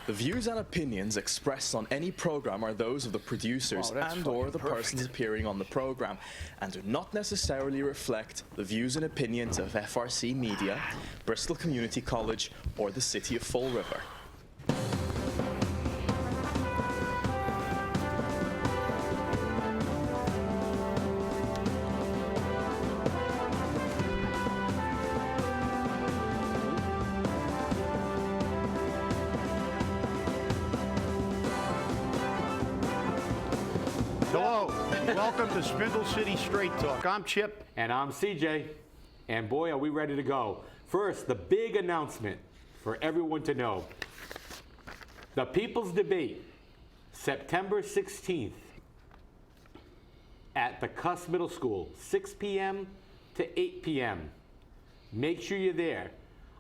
The views and opinions expressed on any program are those of the producers and/or the persons appearing on the program, and do not necessarily reflect the views and opinions of FRC Media, Bristol Community College, or the City of Fall River. Hello, welcome to Spindle City Straight Talk. I'm Chip. And I'm CJ. And boy, are we ready to go. First, the big announcement for everyone to know. The People's Debate, September 16th at the Cuss Middle School, 6 p.m. to 8 p.m. Make sure you're there.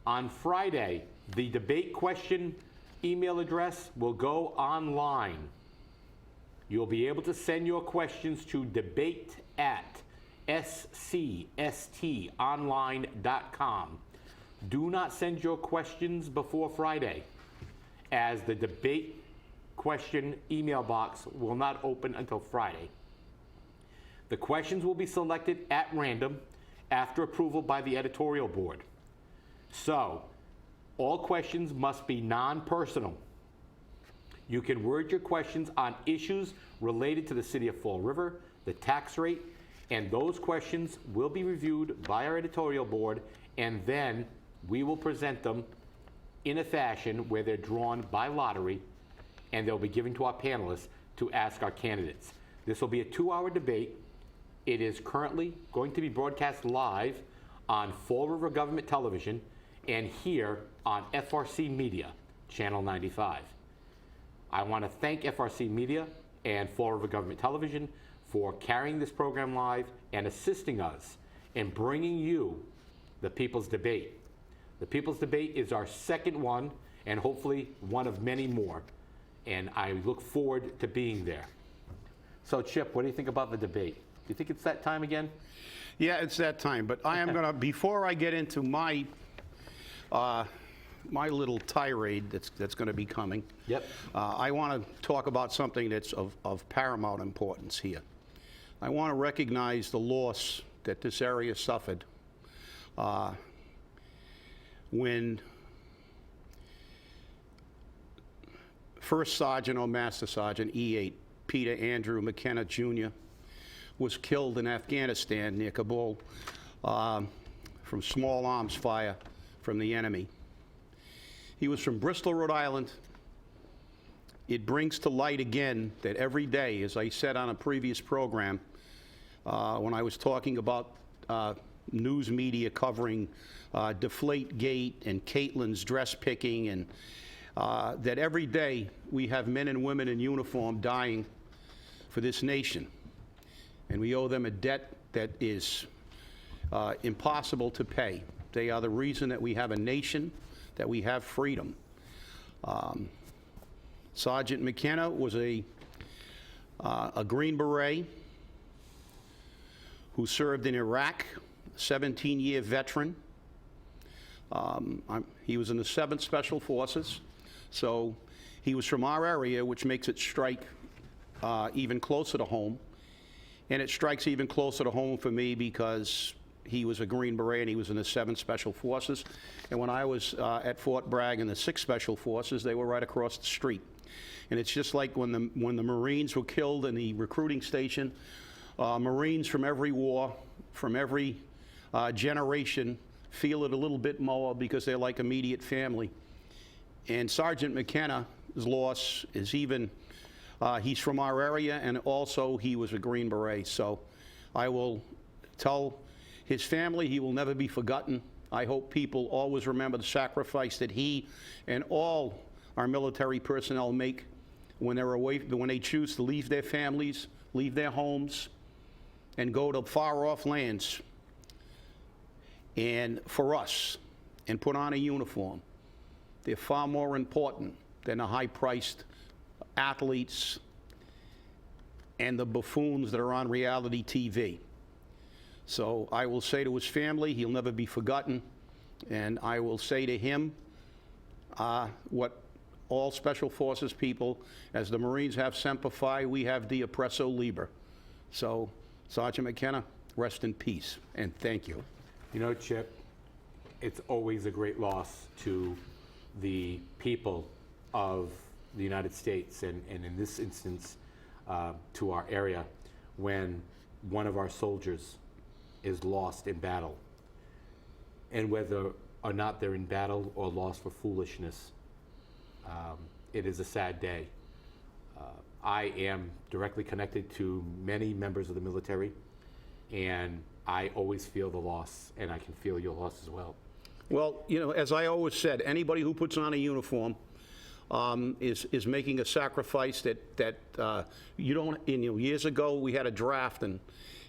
On Friday, the debate question email address will go online. You'll be able to send your questions to debate@scstonline.com. Do not send your questions before Friday, as the debate question email box will not open until Friday. The questions will be selected at random after approval by the editorial board. So, all questions must be non-personal. You can word your questions on issues related to the City of Fall River, the tax rate, and those questions will be reviewed by our editorial board, and then we will present them in a fashion where they're drawn by lottery, and they'll be given to our panelists to ask our candidates. This will be a 2-hour debate. It is currently going to be broadcast live on Fall River Government Television and here on FRC Media, Channel 95. I want to thank FRC Media and Fall River Government Television for carrying this program live and assisting us in bringing you the People's Debate. The People's Debate is our second one, and hopefully one of many more. And I look forward to being there. So Chip, what do you think about the debate? Do you think it's that time again? Yeah, it's that time, but I am going to, before I get into my little tirade that's going to be coming. Yep. I want to talk about something that's of paramount importance here. I want to recognize the loss that this area suffered when First Sergeant or Master Sergeant E8 Sgt Andrew McKenna Jr. was killed in Afghanistan near Kabul from small arms fire from the enemy. He was from Bristol, Rhode Island. It brings to light again that every day, as I said on a previous program, when I was talking about news media covering Deflategate and Caitlin's dress picking, and that every day we have men and women in uniform dying for this nation. And we owe them a debt that is impossible to pay. They are the reason that we have a nation, that we have freedom. Sergeant McKenna was a Green Beret who served in Iraq, 17-year veteran. He was in the 7th Special Forces, so he was from our area, which makes it strike even closer to home. And it strikes even closer to home for me because he was a Green Beret and he was in the 7th Special Forces. And when I was at Fort Bragg in the 6th Special Forces, they were right across the street. And it's just like when the Marines were killed in the recruiting station, Marines from every war, from every generation, feel it a little bit more because they're like immediate family. And Sergeant McKenna's loss is even, he's from our area, and also he was a Green Beret. So I will tell his family he will never be forgotten. I hope people always remember the sacrifice that he and all our military personnel make when they're away, when they choose to leave their families, leave their homes, and go to far-off lands, and for us, and put on a uniform. They're far more important than the high-priced athletes and the buffoons that are on reality TV. So I will say to his family, he'll never be forgotten, and I will say to him what all Special Forces people, as the Marines have Semper Fi, we have the Oppresso Liber. So, Sergeant McKenna, rest in peace, and thank you. You know, Chip, it's always a great loss to the people of the United States, and in this instance, to our area, when one of our soldiers is lost in battle. And whether or not they're in battle or lost for foolishness, it is a sad day. I am directly connected to many members of the military, and I always feel the loss, and I can feel your loss as well. Well, you know, as I always said, anybody who puts on a uniform is making a sacrifice that you don't. You know, years ago we had a draft, and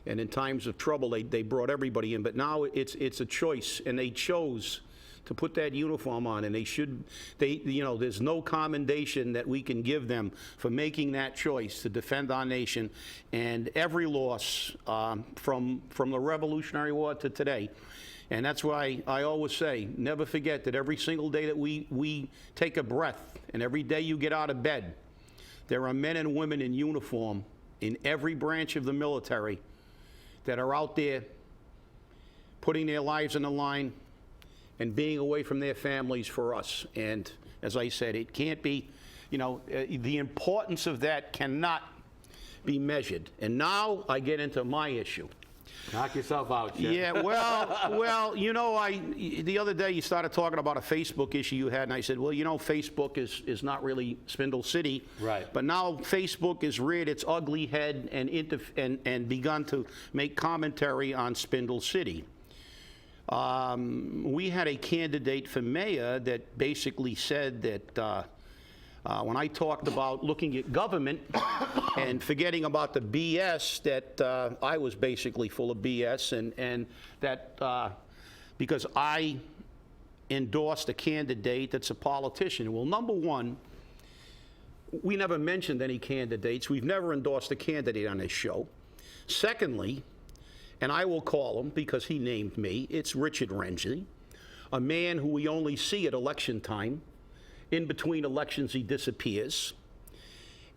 in times of trouble they brought everybody in, but now it's a choice, and they chose to put that uniform on, and you know, there's no commendation that we can give them for making that choice to defend our nation. And every loss from the Revolutionary War to today, and that's why I always say, never forget that every single day that we take a breath, and every day you get out of bed, there are men and women in uniform in every branch of the military that are out there putting their lives on the line and being away from their families for us. And as I said, it can't be, you know, the importance of that cannot be measured. And now I get into my issue. Knock yourself out, Chip. Yeah, well, you know, the other day you started talking about a Facebook issue you had, and I said, well, you know, Facebook is not really Spindle City. Right. But now Facebook has reared its ugly head and begun to make commentary on Spindle City. We had a candidate for mayor that basically said that when I talked about looking at government and forgetting about the BS, that I was basically full of BS, and that because I endorsed a candidate that's a politician. Well, number one, we never mentioned any candidates. We've never endorsed a candidate on this show. Secondly, and I will call him because he named me, it's Richard Renzi, a man who we only see at election time. In between elections, he disappears.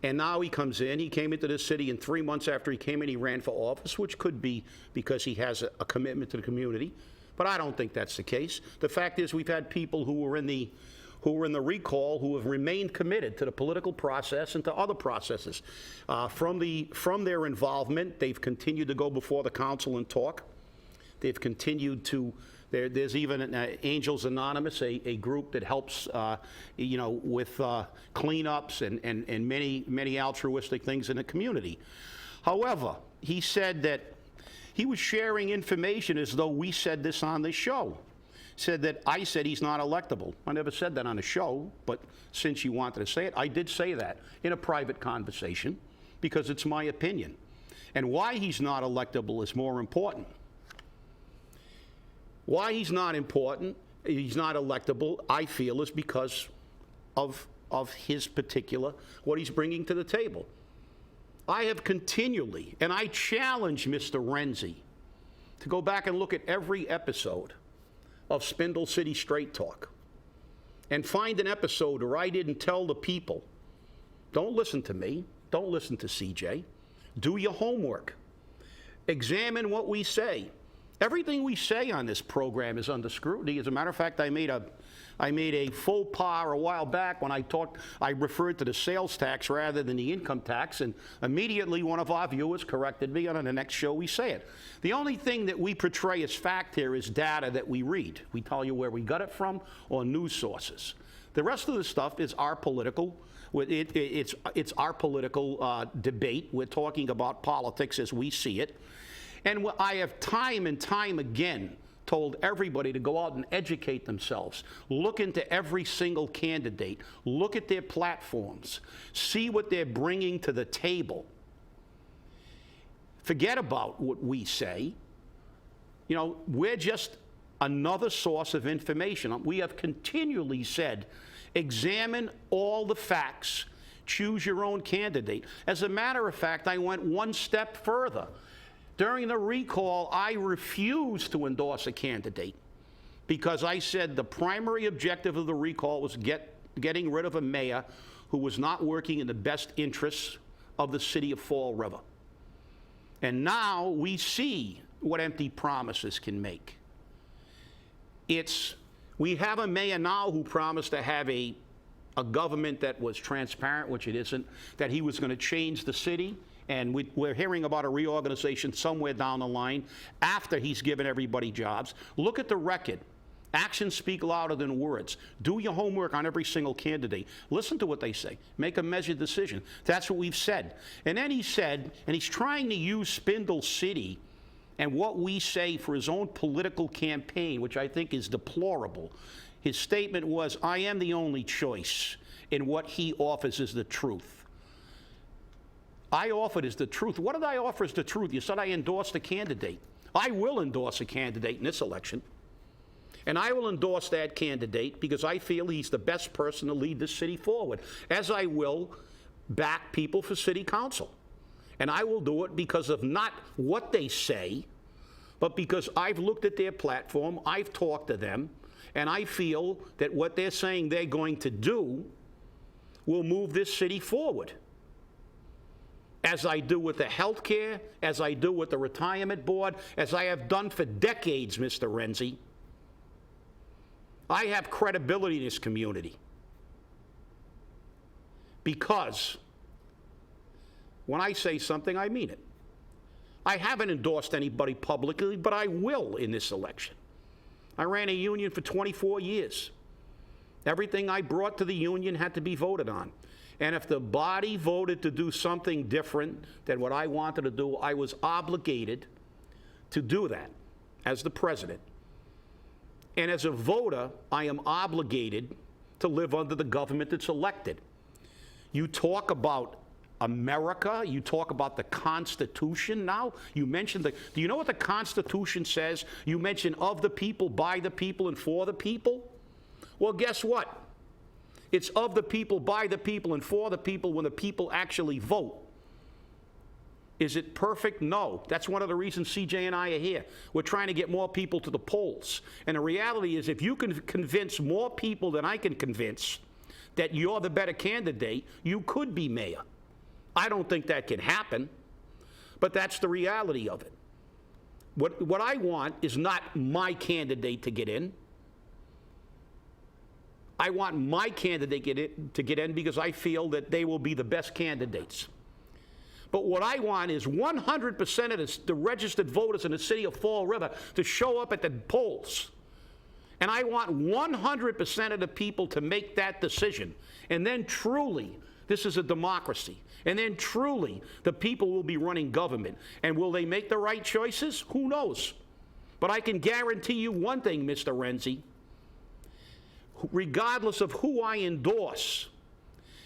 And now he comes in. He came into the city, and 3 months after he came in, he ran for office, which could be because he has a commitment to the community. But I don't think that's the case. The fact is, we've had people who were in the recall who have remained committed to the political process and to other processes. From their involvement, they've continued to go before the council and talk. They've continued to. There's even Angels Anonymous, a group that helps, you know, with cleanups and many altruistic things in the community. However, he said that he was sharing information as though we said this on the show. Said that I said he's not electable. I never said that on the show, but since you wanted to say it, I did say that in a private conversation because it's my opinion. And why he's not electable is more important. Why he's not electable, I feel, is because of his particular, what he's bringing to the table. I have continually, and I challenge Mr. Renzi to go back and look at every episode of Spindle City Straight Talk and find an episode where I didn't tell the people, don't listen to me, don't listen to CJ, do your homework, examine what we say. Everything we say on this program is under scrutiny. As a matter of fact, I made a faux pas a while back when I referred to the sales tax rather than the income tax, and immediately one of our viewers corrected me, and on the next show we say it. The only thing that we portray as fact here is data that we read. We tell you where we got it from or news sources. The rest of the stuff is our political. It's our political debate. We're talking about politics as we see it. And I have time and time again told everybody to go out and educate themselves. Look into every single candidate. Look at their platforms. See what they're bringing to the table. Forget about what we say. You know, we're just another source of information. We have continually said, examine all the facts. Choose your own candidate. As a matter of fact, I went one step further. During the recall, I refused to endorse a candidate because I said the primary objective of the recall was get getting rid of a mayor who was not working in the best interests of the city of Fall River. And now we see what empty promises can make. We have a mayor now who promised to have a government that was transparent, which it isn't, that he was going to change the city, and we're hearing about a reorganization somewhere down the line after he's given everybody jobs. Look at the record. Actions speak louder than words. Do your homework on every single candidate. Listen to what they say. Make a measured decision. That's what we've said. And then he said, and he's trying to use Spindle City and what we say for his own political campaign, which I think is deplorable. His statement was, I am the only choice, and what he offers is the truth. I offered is the truth. What did I offer as the truth? You said I endorsed a candidate. I will endorse a candidate in this election. And I will endorse that candidate because I feel he's the best person to lead this city forward, as I will back people for city council. And I will do it because of not what they say, but because I've looked at their platform, I've talked to them, and I feel that what they're saying they're going to do will move this city forward. As I do with the health care, as I do with the retirement board, as I have done for decades, Mr. Renzi. I have credibility in this community because when I say something, I mean it. I haven't endorsed anybody publicly, but I will in this election. I ran a union for 24 years. Everything I brought to the union had to be voted on. And if the body voted to do something different than what I wanted to do, I was obligated to do that as the president. And as a voter, I am obligated to live under the government that's elected. You talk about America, you talk about the Constitution now. You mentioned do you know what the Constitution says? You mentioned of the people, by the people, and for the people. Well, guess what? It's of the people, by the people, and for the people when the people actually vote. Is it perfect? No. That's one of the reasons CJ and I are here. We're trying to get more people to the polls. And the reality is if you can convince more people than I can convince that you're the better candidate, you could be mayor. I don't think that can happen, but that's the reality of it. What I want is not my candidate to get in. I want my candidate to get in because I feel that they will be the best candidates. But what I want is 100% of the registered voters in the city of Fall River to show up at the polls. And I want 100% of the people to make that decision. And then truly, this is a democracy. And then truly, the people will be running government. And will they make the right choices? Who knows? But I can guarantee you one thing, Mr. Renzi. Regardless of who I endorse,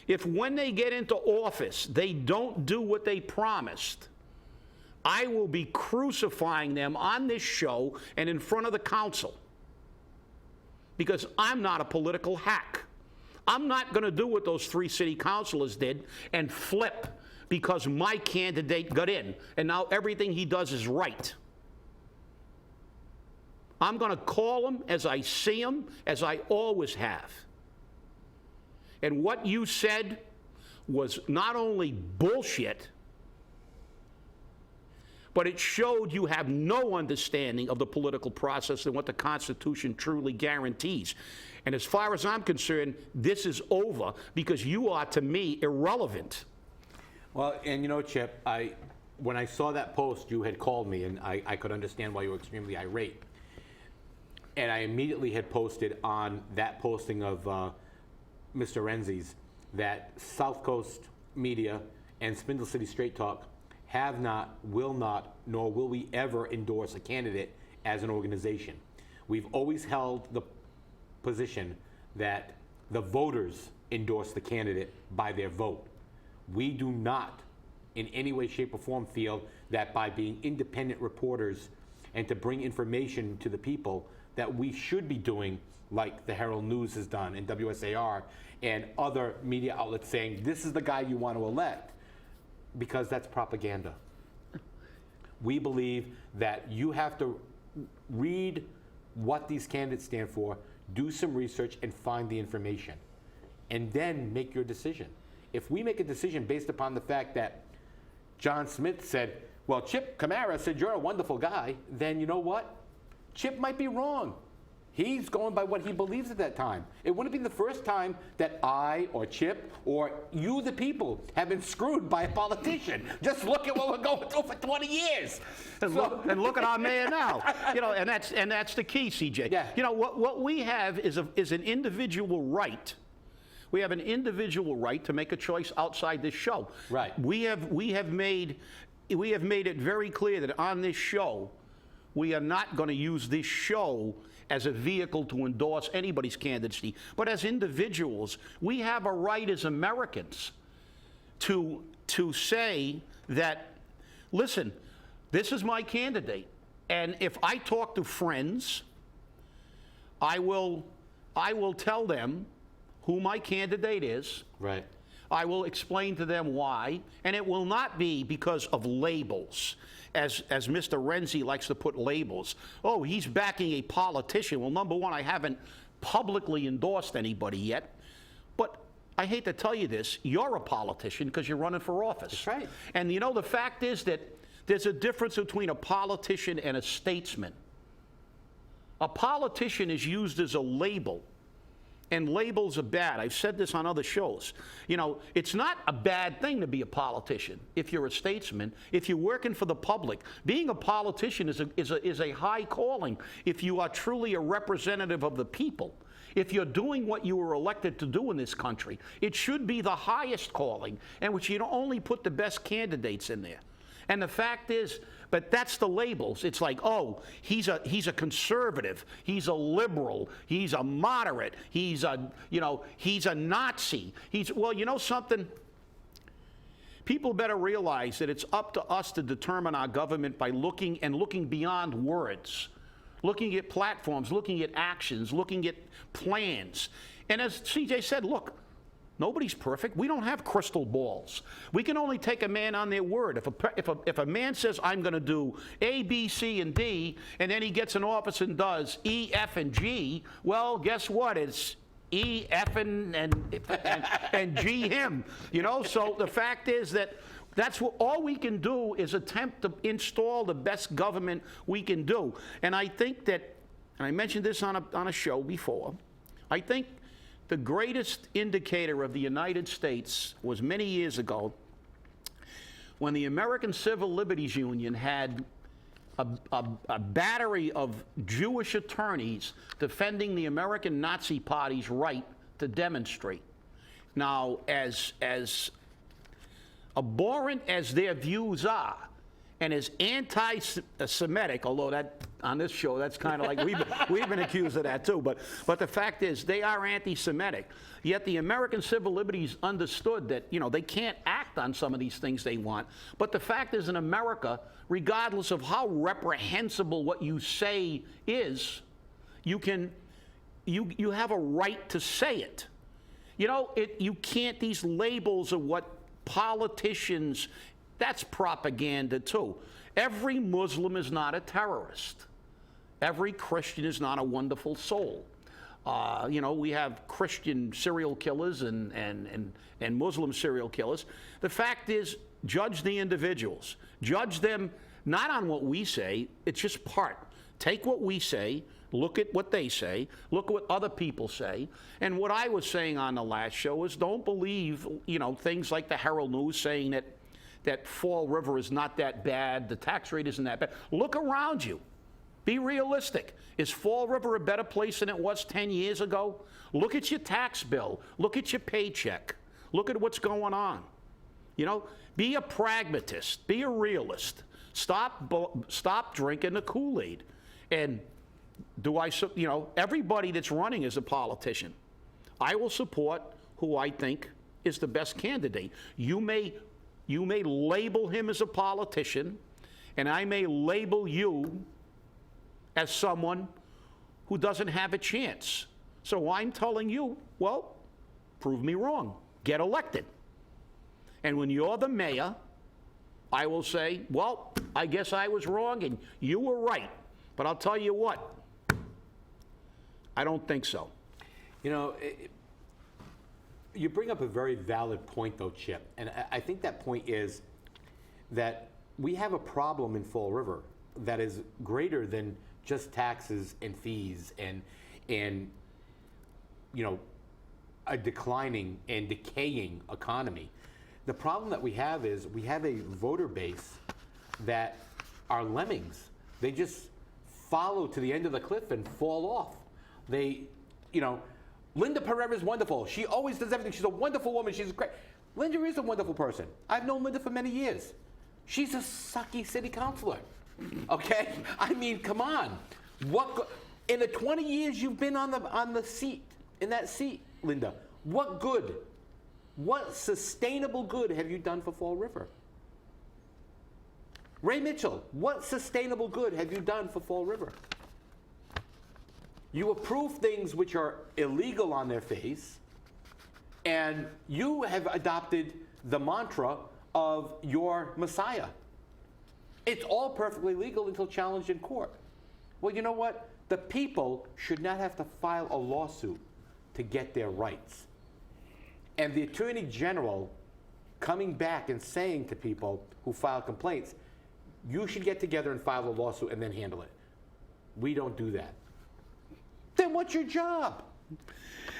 if when they get into office, they don't do what they promised, I will be crucifying them on this show and in front of the council. Because I'm not a political hack. I'm not going to do what those 3 city councilors did and flip because my candidate got in, and now everything he does is right. I'm going to call him as I see him, as I always have. And what you said was not only bullshit, but it showed you have no understanding of the political process and what the Constitution truly guarantees. And as far as I'm concerned, this is over because you are, to me, irrelevant. Well, and you know, Chip, when I saw that post, you had called me, and I could understand why you were extremely irate. And I immediately had posted on that posting of Mr. Renzi's that South Coast Media and Spindle City Straight Talk have not, will not, nor will we ever endorse a candidate as an organization. We've always held the position that the voters endorse the candidate by their vote. We do not in any way, shape, or form feel that by being independent reporters and to bring information to the people that we should be doing like the Herald News has done and WSAR and other media outlets saying this is the guy you want to elect, because that's propaganda. We believe that you have to read what these candidates stand for, do some research, and find the information. and then make your decision. If we make a decision based upon the fact that John Smith said, well, Chip Kamara said you're a wonderful guy, then you know what? Chip might be wrong. He's going by what he believes at that time. It wouldn't be the first time that I or Chip or you, the people, have been screwed by a politician. Just look at what we're going through for 20 years. And look at our mayor now. And that's the key, CJ. Yeah. What we have is an individual right. We have an individual right to make a choice outside this show. Right. We have made it very clear that on this show, we are not going to use this show as a vehicle to endorse anybody's candidacy. But as individuals, we have a right as Americans to say that, listen, this is my candidate. And if I talk to friends, I will tell them who my candidate is. Right. I will explain to them why, and it will not be because of labels, as Mr. Renzi likes to put labels. Oh, he's backing a politician. Well, number one, I haven't publicly endorsed anybody yet, but I hate to tell you this, you're a politician because you're running for office. That's right. And the fact is that there's a difference between a politician and a statesman. A politician is used as a label. And labels are bad. I've said this on other shows. It's not a bad thing to be a politician if you're a statesman. If you're working for the public, being a politician is a high calling if you are truly a representative of the people. If you're doing what you were elected to do in this country, it should be the highest calling, in which you only put the best candidates in there. And the fact is, but that's the labels. It's like, oh, he's a conservative, he's a liberal, he's a moderate, he's a Nazi. Well, you know something? People better realize that it's up to us to determine our government by looking beyond words, looking at platforms, looking at actions, looking at plans. And as CJ said, look, nobody's perfect. We don't have crystal balls. We can only take a man on their word. If a man says, I'm going to do A, B, C, and D, and then he gets in office and does E, F, and G, well, guess what? It's E, F, and G him. So the fact is that that's what all we can do is attempt to install the best government we can do. And I think that, and I mentioned this on a show before, I think the greatest indicator of the United States was many years ago when the American Civil Liberties Union had a battery of Jewish attorneys defending the American Nazi Party's right to demonstrate. Now, as abhorrent as their views are, and as anti-Semitic, although that on this show, that's kind of like we've been accused of that too. But the fact is, they are anti-Semitic. Yet the American Civil Liberties understood that they can't act on some of these things they want. But the fact is, in America, regardless of how reprehensible what you say is, you have a right to say it. You can't. These labels of what politicians. That's propaganda, too. Every Muslim is not a terrorist. Every Christian is not a wonderful soul. We have Christian serial killers and Muslim serial killers. The fact is, judge the individuals. Judge them not on what we say. It's just part. Take what we say, look at what they say, look at what other people say. And what I was saying on the last show is don't believe, things like the Herald News saying that Fall River is not that bad, the tax rate isn't that bad. Look around you. Be realistic. Is Fall River a better place than it was 10 years ago? Look at your tax bill. Look at your paycheck. Look at what's going on. Be a pragmatist. Be a realist. Stop drinking the Kool-Aid. And everybody that's running is a politician. I will support who I think is the best candidate. You may label him as a politician, and I may label you as someone who doesn't have a chance. So I'm telling you, well, prove me wrong. Get elected. And when you're the mayor, I will say, well, I guess I was wrong and you were right. But I'll tell you what, I don't think so. You bring up a very valid point, though, Chip, and I think that point is that we have a problem in Fall River that is greater than just taxes and fees and you know, a declining and decaying economy. The problem that we have is we have a voter base that are lemmings. They just follow to the end of the cliff and fall off. They, you know, Linda Pereira is wonderful. She always does everything. She's a wonderful woman. She's great. Linda is a wonderful person. I've known Linda for many years. She's a sucky city councilor. Okay? I mean, come on. In the 20 years you've been on the seat, in that seat, Linda, what good, what sustainable good have you done for Fall River? Ray Mitchell, what sustainable good have you done for Fall River? You approve things which are illegal on their face, and you have adopted the mantra of your messiah. It's all perfectly legal until challenged in court. Well, you know what? The people should not have to file a lawsuit to get their rights. And the Attorney General coming back and saying to people who file complaints, you should get together and file a lawsuit and then handle it. We don't do that. Then what's your job?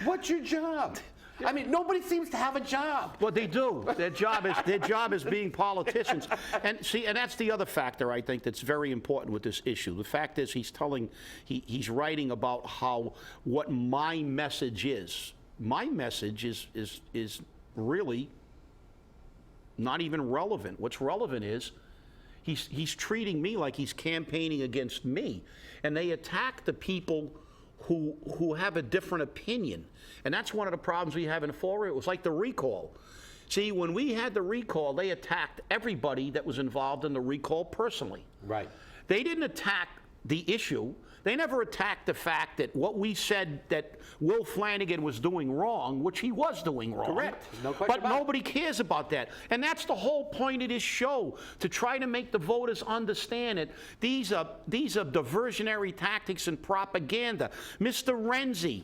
What's your job? I mean, nobody seems to have a job. Well, they do. Their job is being politicians. And see, and that's the other factor I think that's very important with this issue. The fact is, he's writing about what my message is. My message is really not even relevant. What's relevant is he's treating me like he's campaigning against me, and they attack the people who have a different opinion. And that's one of the problems we have in Fall River. It was like the recall. See, when we had the recall, they attacked everybody that was involved in the recall personally. Right. They didn't attack the issue. They never attacked the fact that what we said that Will Flanagan was doing wrong, which he was doing wrong. Correct. No question but about nobody cares about that. And that's the whole point of this show, to try to make the voters understand it. These are diversionary tactics and propaganda. Mr. Renzi,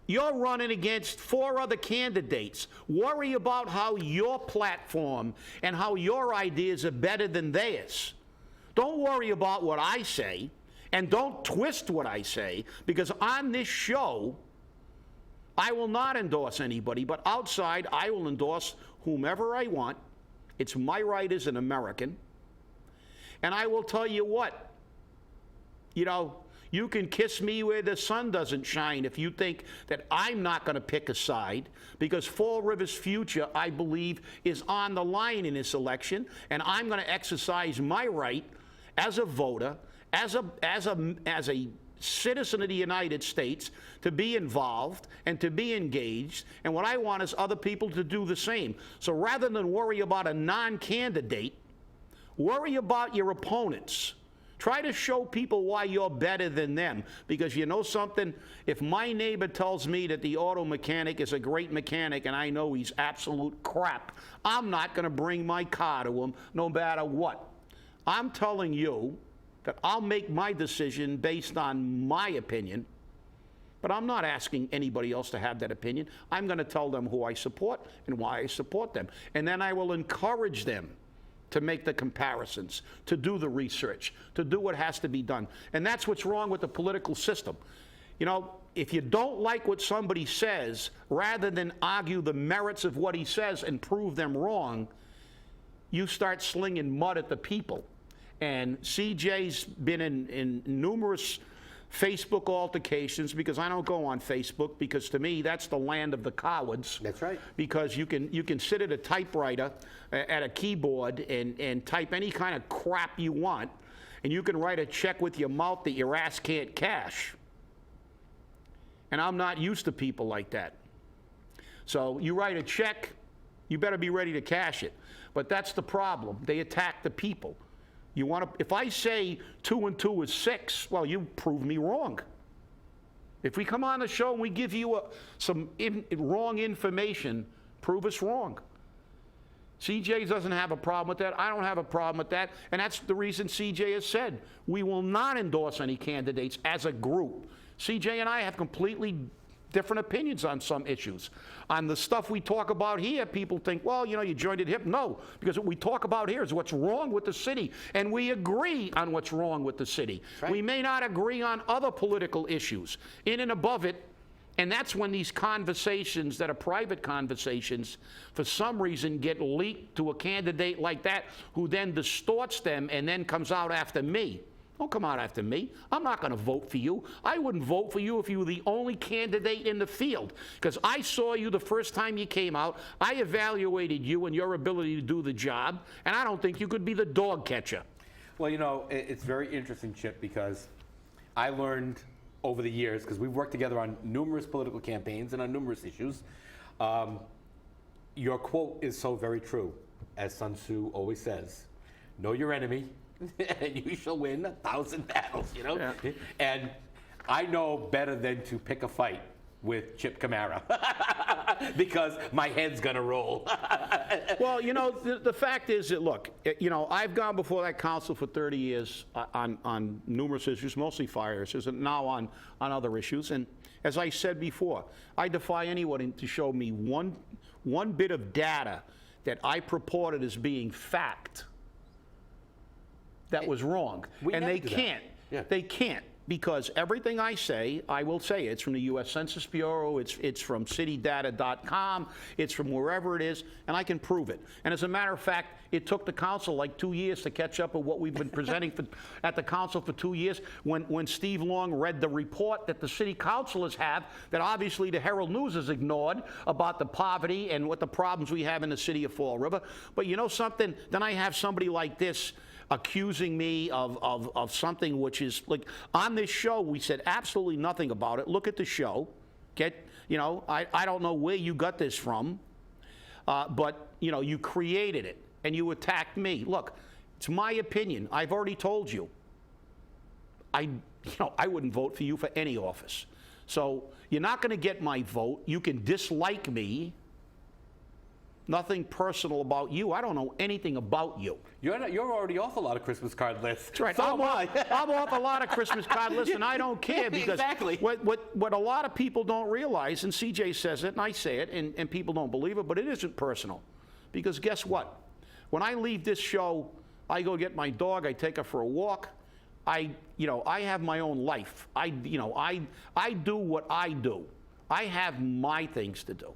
you're running against 4 other candidates. Worry about how your platform and how your ideas are better than theirs. Don't worry about what I say. And don't twist what I say, because on this show, I will not endorse anybody, but outside, I will endorse whomever I want. It's my right as an American. And I will tell you what, you know, you can kiss me where the sun doesn't shine if you think that I'm not going to pick a side, because Fall River's future, I believe, is on the line in this election, and I'm going to exercise my right as a voter, as a citizen of the United States, to be involved and to be engaged, and what I want is other people to do the same. So rather than worry about a non-candidate, worry about your opponents. Try to show people why you're better than them, because you know something? If my neighbor tells me that the auto mechanic is a great mechanic and I know he's absolute crap, I'm not going to bring my car to him no matter what. I'm telling you that I'll make my decision based on my opinion, but I'm not asking anybody else to have that opinion. I'm going to tell them who I support and why I support them. And then I will encourage them to make the comparisons, to do the research, to do what has to be done. And that's what's wrong with the political system. You know, if you don't like what somebody says, rather than argue the merits of what he says and prove them wrong, you start slinging mud at the people. And CJ's been in numerous Facebook altercations, because I don't go on Facebook, because to me that's the land of the cowards. That's right. Because you can sit at a typewriter at a keyboard and type any kind of crap you want, and you can write a check with your mouth that your ass can't cash. And I'm not used to people like that. So you write a check, you better be ready to cash it. But that's the problem. They attack the people. You want to? If I say 2 and 2 is 6, well, you prove me wrong. If we come on the show and we give you some wrong information, prove us wrong. CJ doesn't have a problem with that. I don't have a problem with that. And that's the reason CJ has said we will not endorse any candidates as a group. CJ and I have completely different opinions on some issues. On the stuff we talk about here, people think, well, you know, you joined it hip. No, because what we talk about here is what's wrong with the city, and we agree on what's wrong with the city. Right. We may not agree on other political issues. In and above it, and that's when these conversations that are private conversations, for some reason, get leaked to a candidate like that, who then distorts them and then comes out after me. Don't come out after me. I'm not going to vote for you. I wouldn't vote for you if you were the only candidate in the field, because I saw you the first time you came out. I evaluated you and your ability to do the job, and I don't think you could be the dog catcher. Well, you know, it's very interesting, Chip, because I learned over the years, because we've worked together on numerous political campaigns and on numerous issues. Your quote is so very true, as Sun Tzu always says, know your enemy, and you shall win 1,000 battles, you know? Yeah. And I know better than to pick a fight with Chip Kamara because my head's gonna roll. Well, you know, the fact is that, look, you know, I've gone before that council for 30 years on numerous issues, mostly fire issues, and now on other issues. And as I said before, I defy anyone to show me one bit of data that I purported as being fact that was wrong. And they can't. Yeah. They can't. Because everything I say, I will say it's from the U.S. Census Bureau, it's from citydata.com, it's from wherever it is, and I can prove it. And as a matter of fact, it took the council like 2 years to catch up with what we've been presenting at the council for 2 years. When Steve Long read the report that the city councilors have, that obviously the Herald News has ignored, about the poverty and what the problems we have in the city of Fall River. But you know something? Then I have somebody like this accusing me of something which is, like, on this show, we said absolutely nothing about it. Look at the show. You know, I don't know where you got this from, but, you know, you created it, and you attacked me. Look, it's my opinion. I've already told you. I wouldn't vote for you for any office. So you're not going to get my vote. You can dislike me. Nothing personal about you. I don't know anything about you. You're already off a lot of Christmas card lists. That's right. So I'm off a lot of Christmas card lists, and I don't care, because exactly. what a lot of people don't realize, and CJ says it, and I say it, and people don't believe it, but it isn't personal. Because guess what? When I leave this show, I go get my dog, I take her for a walk. I have my own life. I do what I do. I have my things to do.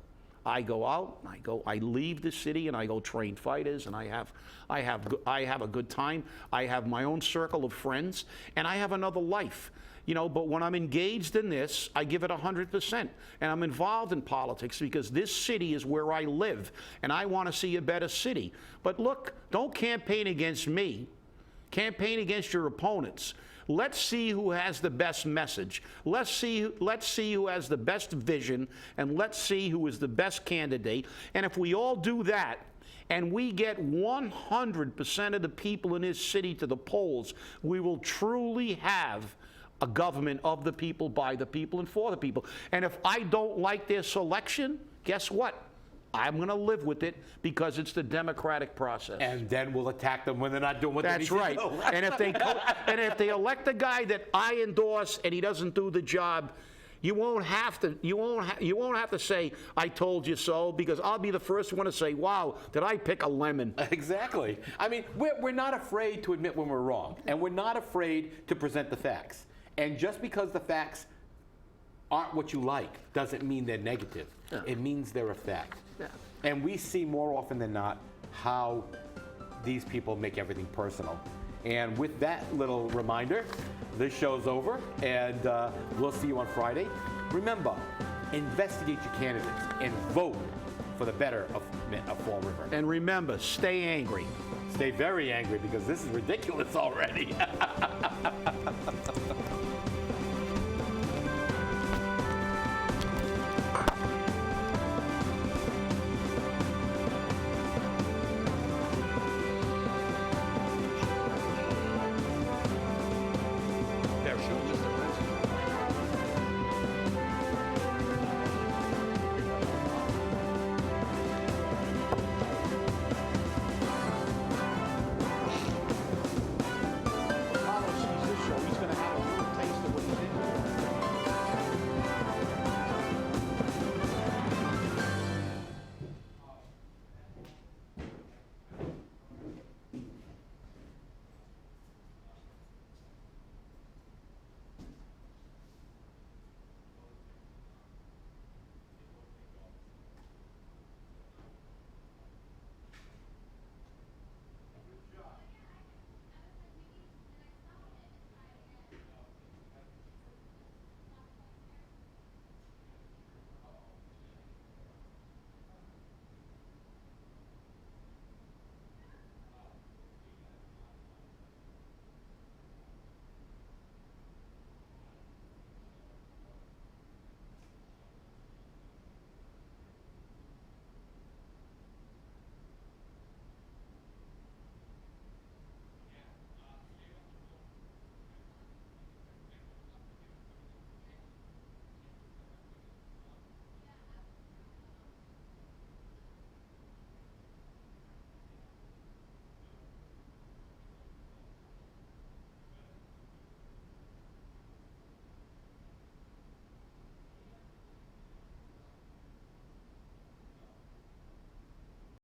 I go out, I leave the city, and I go train fighters, and I have a good time. I have my own circle of friends, and I have another life. You know, but when I'm engaged in this, I give it 100%. And I'm involved in politics because this city is where I live, and I want to see a better city. But look, don't campaign against me. Campaign against your opponents. Let's see who has the best message. Let's see who has the best vision, and let's see who is the best candidate. And if we all do that, and we get 100% of the people in this city to the polls, we will truly have a government of the people, by the people, and for the people. And if I don't like their selection, guess what? I'm going to live with it, because it's the democratic process. And then we'll attack them when they're not doing what they need to do. That's right. And if they elect a guy that I endorse and he doesn't do the job, you won't have to say, I told you so, because I'll be the first one to say, wow, did I pick a lemon? Exactly. I mean, we're not afraid to admit when we're wrong, and we're not afraid to present the facts. And just because the facts aren't what you like doesn't mean they're negative. Yeah. It means they're a fact. Yeah. And we see more often than not how these people make everything personal. And with that little reminder, this show's over, and we'll see you on Friday. Remember, investigate your candidates and vote for the better of Fall River. And remember, stay angry. Stay very angry, because this is ridiculous already.